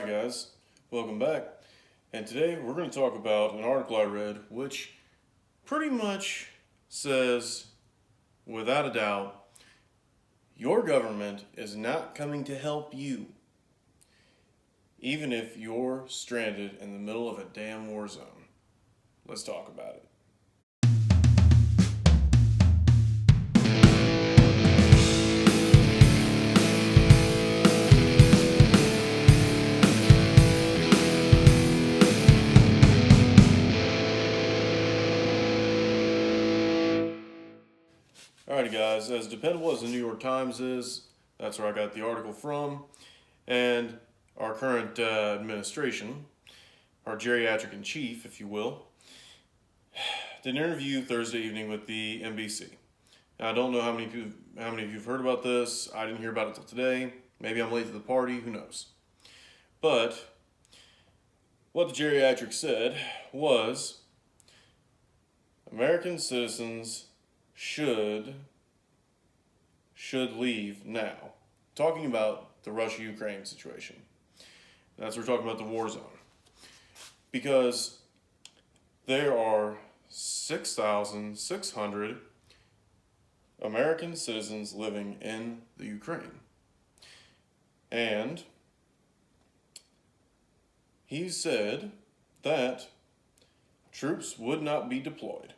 guys, welcome back. And today we're going to talk about an article I read which pretty much says, without a doubt, your government is not coming to help you, even if you're stranded in the middle of a damn war zone. Let's talk about it. Alrighty, guys, as dependable as the New York Times is, that's where I got the article from. And our current administration, our geriatric in chief, if you will, did an interview Thursday evening with the NBC. Now, I don't know how many of you have heard about this. I didn't hear about it till today. Maybe I'm late to the party, who knows. But what the geriatric said was American citizens should leave now. Talking about the Russia-Ukraine situation. That's what we're talking about, the war zone. Because there are 6,600 American citizens living in the Ukraine. And he said that troops would not be deployed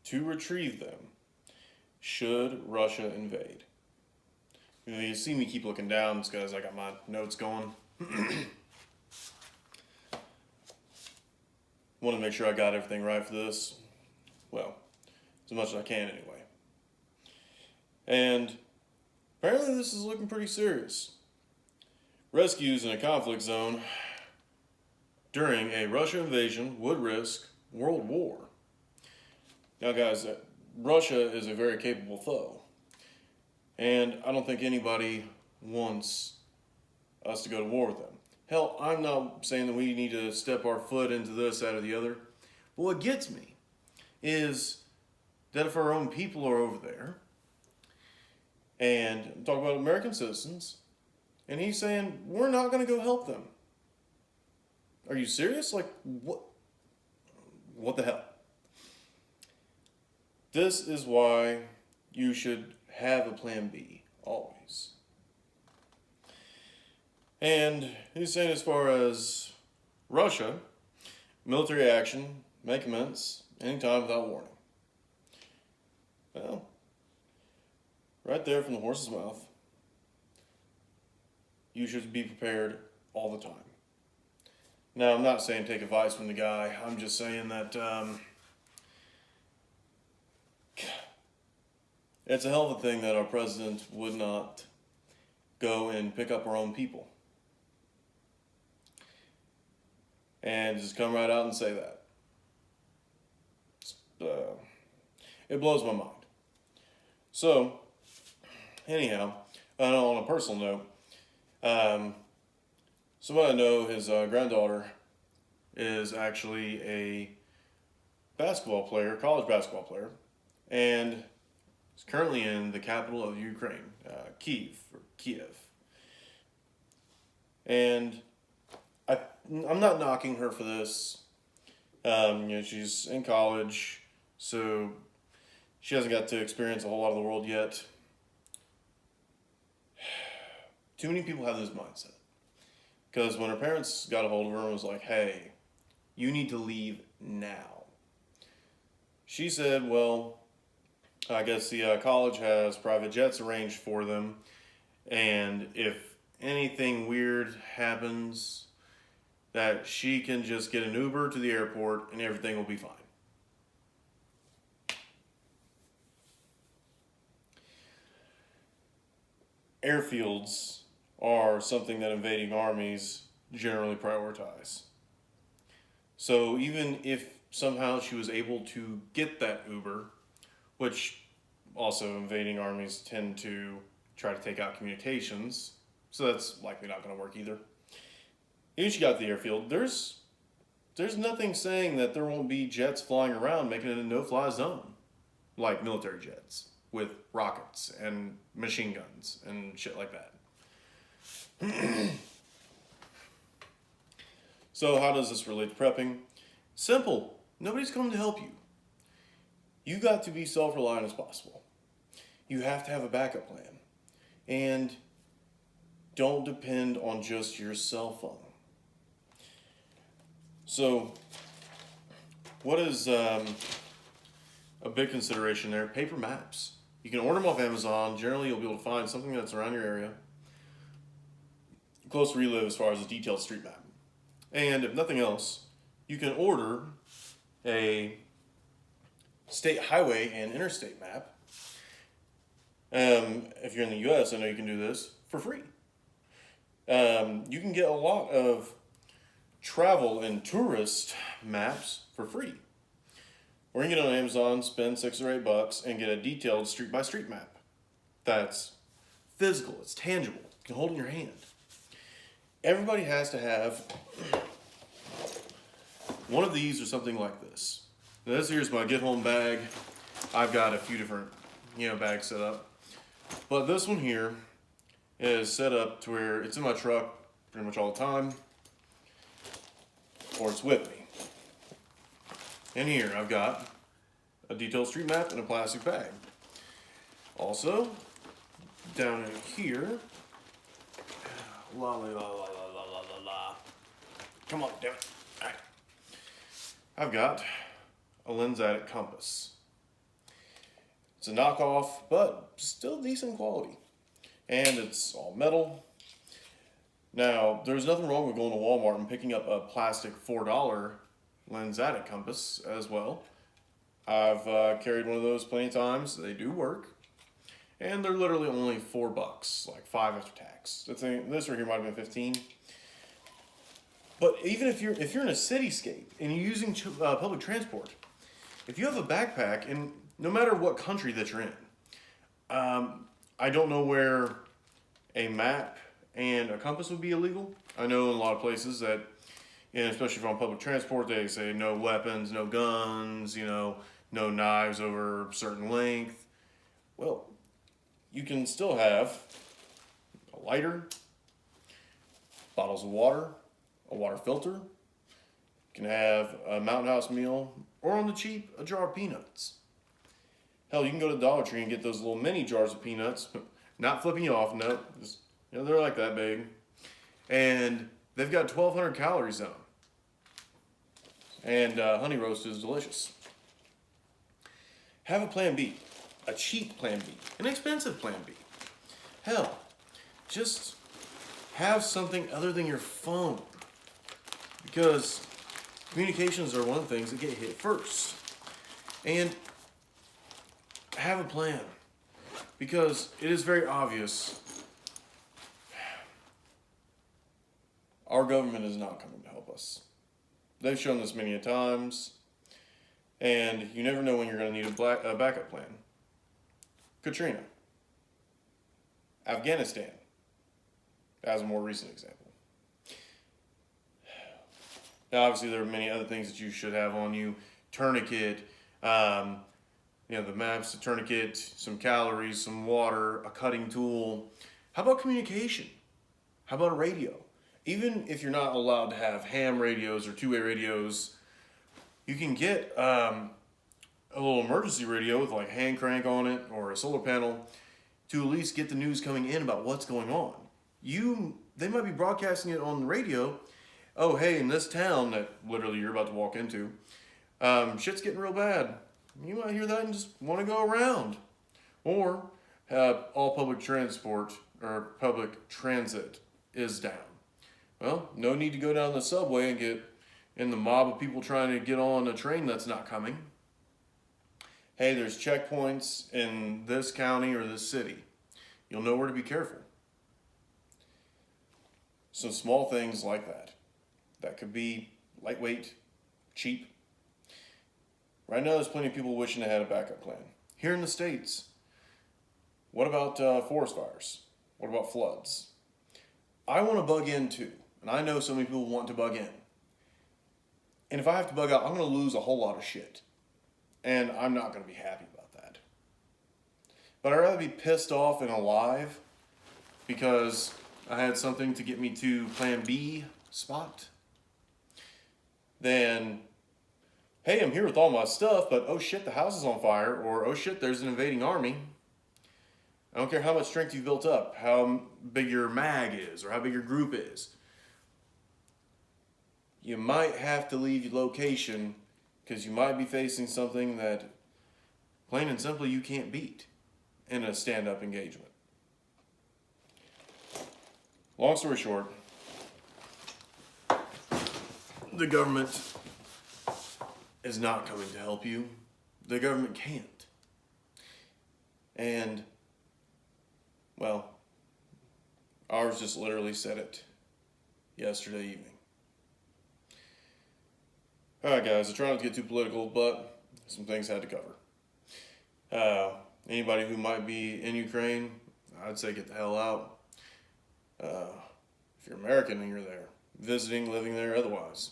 to retrieve them should Russia invade. You see me keep looking down, it's because I got my notes going. Want to make sure I got everything right for this. Well, as much as I can anyway. And apparently this is looking pretty serious. Rescues in a conflict zone during a Russian invasion would risk world war. Now, guys, Russia is a very capable foe. And I don't think anybody wants us to go to war with them. Hell, I'm not saying that we need to step our foot into this, that, or the other. But what gets me is that if our own people are over there, and I'm talking about American citizens, and he's saying, we're not going to go help them. Are you serious? Like, what? What the hell? This is why you should have a plan B, always. And he's saying, as far as Russia, military action may commence anytime without warning. Well, right there from the horse's mouth, you should be prepared all the time. Now, I'm not saying take advice from the guy. I'm just saying that it's a hell of a thing that our president would not go and pick up our own people. And just come right out and say that. It blows my mind. So, anyhow, on a personal note, somebody I know, his granddaughter is actually a basketball player, college basketball player, and is currently in the capital of Ukraine, Kiev. And I'm not knocking her for this. She's in college, so she hasn't got to experience a whole lot of the world yet. Too many people have this mindset. Because when her parents got a hold of her and was like, hey, you need to leave now. She said, well, I guess the college has private jets arranged for them. And if anything weird happens, that she can just get an Uber to the airport and everything will be fine. Airfields are something that invading armies generally prioritize. So even if somehow she was able to get that Uber, which also invading armies tend to try to take out communications, so that's likely not going to work either. Even she got to the airfield, there's nothing saying that there won't be jets flying around making it a no-fly zone, like military jets with rockets and machine guns and shit like that. So how does this relate to prepping? Simple. Nobody's coming to help you. You got to be self-reliant as possible. You have to have a backup plan. And don't depend on just your cell phone. So, what is a big consideration there? Paper maps. You can order them off Amazon. Generally, you'll be able to find something that's around your area, close to where you live as far as a detailed street map. And if nothing else, you can order a state highway and interstate map. If you're in the U.S., I know you can do this for free. You can get a lot of travel and tourist maps for free. Or you can get on Amazon, spend $6 or $8, and get a detailed street-by-street map. That's physical, it's tangible, you can hold in your hand. Everybody has to have one of these or something like this. Now this here's my get-home bag. I've got a few different, bags set up. But this one here is set up to where it's in my truck pretty much all the time, or it's with me. In here, I've got a detailed street map in a plastic bag. Also, down in here, come on, damn it. All right. I've got a Lensatic compass. It's a knockoff, but still decent quality. And it's all metal. Now, there's nothing wrong with going to Walmart and picking up a plastic $4 Lensatic compass as well. I've carried one of those plenty of times. They do work. And they're literally only $4, like $5 after tax. This right here might have been 15. But even if you're in a cityscape and you're using public transport, if you have a backpack, and no matter what country that you're in, I don't know where a map and a compass would be illegal. I know in a lot of places that, especially if you're on public transport, they say no weapons, no guns, no knives over a certain length. Well, you can still have a lighter, bottles of water, a water filter. You can have a Mountain House meal, or on the cheap, a jar of peanuts. Hell, you can go to Dollar Tree and get those little mini jars of peanuts. Not flipping you off, no. Just, they're like that big. And they've got 1,200 calories in them. And honey roast is delicious. Have a plan B. A cheap plan B. An expensive plan B. Hell, just have something other than your phone. Because communications are one of the things that get hit first. And have a plan. Because it is very obvious our government is not coming to help us. They've shown this many a times. And you never know when you're going to need a backup plan. Katrina. Afghanistan. As a more recent example. Now, obviously, there are many other things that you should have on you. Tourniquet, the maps, the tourniquet, some calories, some water, a cutting tool. How about communication? How about a radio? Even if you're not allowed to have ham radios or two-way radios, you can get a little emergency radio with like hand crank on it or a solar panel to at least get the news coming in about what's going on. They might be broadcasting it on the radio. Oh, hey, in this town that literally you're about to walk into, shit's getting real bad. You might hear that and just want to go around. Or all public transport or public transit is down. Well, no need to go down the subway and get in the mob of people trying to get on a train that's not coming. Hey, there's checkpoints in this county or this city. You'll know where to be careful. Some small things like that. That could be lightweight, cheap. Right now, there's plenty of people wishing they had a backup plan. Here in the States, what about forest fires? What about floods? I want to bug in too, and I know so many people want to bug in. And if I have to bug out, I'm going to lose a whole lot of shit. And I'm not going to be happy about that. But I'd rather be pissed off and alive because I had something to get me to plan B spot than, hey, I'm here with all my stuff, but oh shit, the house is on fire, or oh shit, there's an invading army. I don't care how much strength you've built up, how big your mag is, or how big your group is. You might have to leave your location because you might be facing something that, plain and simply, you can't beat in a stand-up engagement. Long story short, the government is not coming to help you. The government can't. And, well, ours just literally said it yesterday evening. Alright guys, I try not to get too political, but some things had to cover. Anybody who might be in Ukraine, I'd say get the hell out. If you're American and you're there, visiting, living there, otherwise.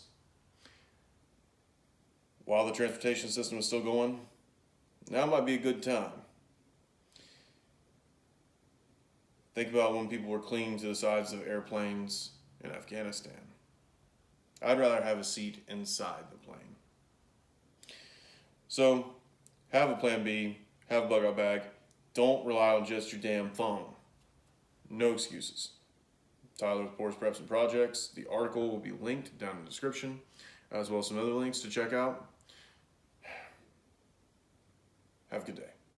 While the transportation system is still going, now might be a good time. Think about when people were clinging to the sides of airplanes in Afghanistan. I'd rather have a seat inside the plane. So, have a plan B, have a bug out bag. Don't rely on just your damn phone. No excuses. Tyler with Pours Preps and Projects. The article will be linked down in the description, as well as some other links to check out. Have a good day.